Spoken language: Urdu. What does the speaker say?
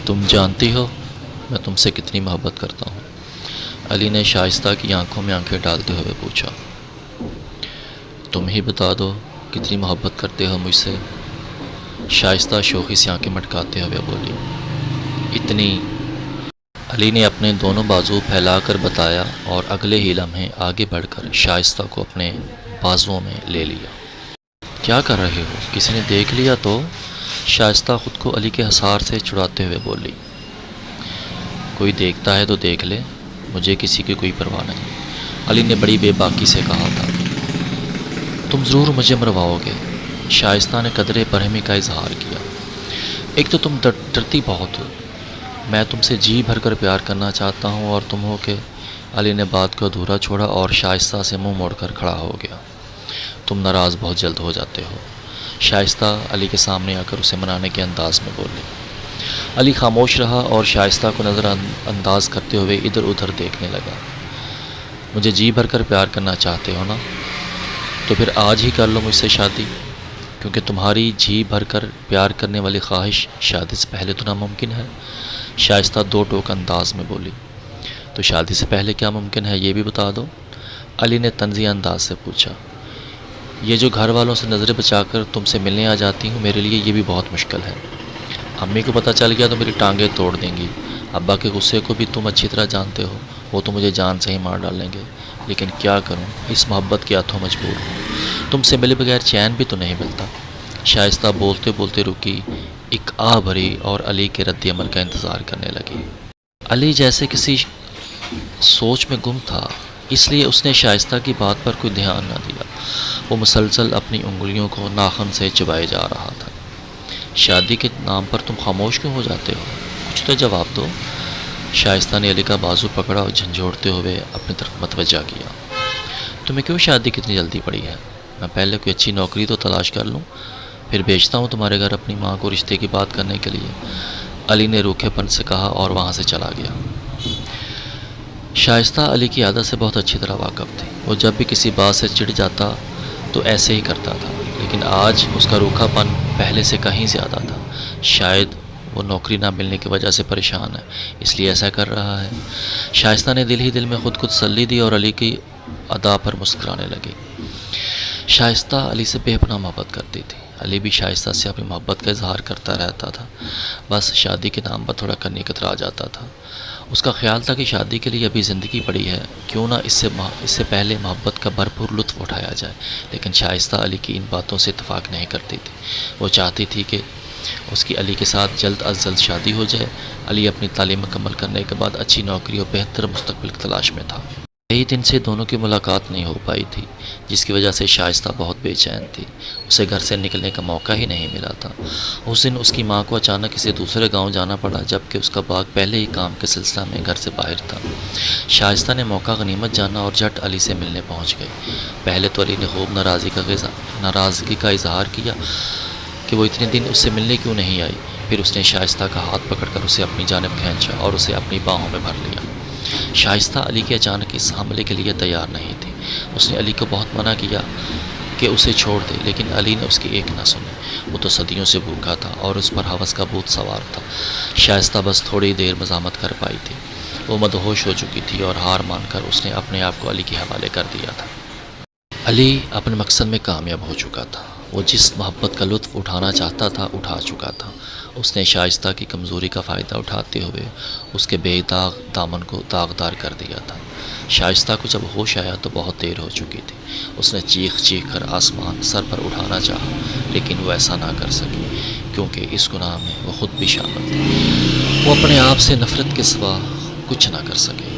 تم جانتی ہو میں تم سے کتنی محبت کرتا ہوں؟ علی نے شائستہ کی آنکھوں میں آنکھیں ڈالتے ہوئے پوچھا۔ تم ہی بتا دو کتنی محبت کرتے ہو مجھ سے؟ شائستہ شوخی سے آنکھیں مٹکاتے ہوئے بولی۔ اتنی۔ علی نے اپنے دونوں بازو پھیلا کر بتایا اور اگلے ہی لمحے آگے بڑھ کر شائستہ کو اپنے بازوؤں میں لے لیا۔ کیا کر رہے ہو؟ کسی نے دیکھ لیا تو؟ شائستہ خود کو علی کے حصار سے چھڑاتے ہوئے بولی۔ کوئی دیکھتا ہے تو دیکھ لے، مجھے کسی کی کوئی پرواہ نہیں، علی نے بڑی بے باکی سے کہا تھا۔ تم ضرور مجھے مرواؤ گے، شائستہ نے قدرے برہمی کا اظہار کیا۔ ایک تو تم ڈرتی بہت ہو، میں تم سے جی بھر کر پیار کرنا چاہتا ہوں اور تم ہو کہ… علی نے بات کو ادھورا چھوڑا اور شائستہ سے منہ موڑ کر کھڑا ہو گیا۔ تم ناراض بہت جلد ہو جاتے ہو، شائستہ علی کے سامنے آ کر اسے منانے کے انداز میں بولی۔ علی خاموش رہا اور شائستہ کو نظر انداز کرتے ہوئے ادھر ادھر دیکھنے لگا۔ مجھے جی بھر کر پیار کرنا چاہتے ہو نا؟ تو پھر آج ہی کر لو مجھ سے شادی، کیونکہ تمہاری جی بھر کر پیار کرنے والی خواہش شادی سے پہلے تو ناممکن ہے، شائستہ دو ٹوک انداز میں بولی۔ تو شادی سے پہلے کیا ممکن ہے یہ بھی بتا دو، علی نے طنزیہ انداز سے پوچھا۔ یہ جو گھر والوں سے نظریں بچا کر تم سے ملنے آ جاتی ہوں، میرے لیے یہ بھی بہت مشکل ہے۔ امی کو پتہ چل گیا تو میری ٹانگیں توڑ دیں گی، ابا کے غصے کو بھی تم اچھی طرح جانتے ہو، وہ تو مجھے جان سے ہی مار ڈالیں گے، لیکن کیا کروں، اس محبت کے ہاتھوں مجبور ہوں، تم سے ملے بغیر چین بھی تو نہیں ملتا۔ شائستہ بولتے بولتے رکی، ایک آہ بھری اور علی کے رد عمل کا انتظار کرنے لگی۔ علی جیسے کسی سوچ میں گم تھا، اس لیے اس نے شائستہ کی بات پر کوئی دھیان نہ دیا، وہ مسلسل اپنی انگلیوں کو ناخن سے چبائے جا رہا تھا۔ شادی کے نام پر تم خاموش کیوں ہو جاتے ہو؟ کچھ تو جواب دو، شائستہ نے علی کا بازو پکڑا اور جھنجھوڑتے ہوئے اپنی طرف متوجہ کیا۔ تمہیں کیوں شادی کتنی جلدی پڑی ہے؟ میں پہلے کوئی اچھی نوکری تو تلاش کر لوں، پھر بھیجتا ہوں تمہارے گھر اپنی ماں کو رشتے کی بات کرنے کے لیے، علی نے روکھے پن سے کہا اور وہاں سے چلا گیا۔ شائستہ علی کی عادت سے بہت اچھی طرح واقف تھی، وہ جب بھی کسی بات سے چڑ جاتا تو ایسے ہی کرتا تھا، لیکن آج اس کا روکھا پن پہلے سے کہیں زیادہ تھا۔ شاید وہ نوکری نہ ملنے کی وجہ سے پریشان ہے، اس لیے ایسا کر رہا ہے۔ شائستہ نے دل ہی دل میں خود کو تسلی دی اور علی کی ادا پر مسکرانے لگی۔ شائستہ علی سے بے پناہ محبت کرتی تھی، علی بھی شائستہ سے اپنی محبت کا اظہار کرتا رہتا تھا، بس شادی کے نام پر تھوڑا کرنی کترا جاتا تھا۔ اس کا خیال تھا کہ شادی کے لیے ابھی زندگی پڑی ہے، کیوں نہ اس سے پہلے محبت کا بھرپور لطف اٹھایا جائے، لیکن شائستہ علی کی ان باتوں سے اتفاق نہیں کرتی تھی۔ وہ چاہتی تھی کہ اس کی علی کے ساتھ جلد از جلد شادی ہو جائے۔ علی اپنی تعلیم مکمل کرنے کے بعد اچھی نوکری اور بہتر مستقبل کی تلاش میں تھا۔ کئی دن سے دونوں کی ملاقات نہیں ہو پائی تھی، جس کی وجہ سے شائستہ بہت بے چین تھی، اسے گھر سے نکلنے کا موقع ہی نہیں ملا تھا۔ اس دن اس کی ماں کو اچانک کسی دوسرے گاؤں جانا پڑا، جبکہ اس کا باغ پہلے ہی کام کے سلسلہ میں گھر سے باہر تھا۔ شائستہ نے موقع غنیمت جانا اور جھٹ علی سے ملنے پہنچ گئی۔ پہلے تو علی نے خوب ناراضگی کا اظہار کیا کہ وہ اتنے دن اس سے ملنے کیوں نہیں آئی، پھر اس نے شائستہ کا ہاتھ پکڑ کر اسے اپنی جانب کھینچا اور اسے اپنی باہوں میں بھر لیا۔ شائستہ علی کے اچانک اس حملے کے لیے تیار نہیں تھی، اس نے علی کو بہت منع کیا کہ اسے چھوڑ دے، لیکن علی نے اس کی ایک نہ سنی، وہ تو صدیوں سے بھوکا تھا اور اس پر ہوس کا بھوت سوار تھا۔ شائستہ بس تھوڑی دیر مزاحمت کر پائی تھی، وہ مدہوش ہو چکی تھی اور ہار مان کر اس نے اپنے آپ کو علی کے حوالے کر دیا تھا۔ علی اپنے مقصد میں کامیاب ہو چکا تھا، وہ جس محبت کا لطف اٹھانا چاہتا تھا اٹھا چکا تھا۔ اس نے شائستہ کی کمزوری کا فائدہ اٹھاتے ہوئے اس کے بے داغ دامن کو داغدار کر دیا تھا۔ شائستہ کو جب ہوش آیا تو بہت دیر ہو چکی تھی، اس نے چیخ چیخ کر آسمان سر پر اٹھانا چاہا، لیکن وہ ایسا نہ کر سکی، کیونکہ اس گناہ میں وہ خود بھی شامل تھی، وہ اپنے آپ سے نفرت کے سوا کچھ نہ کر سکے۔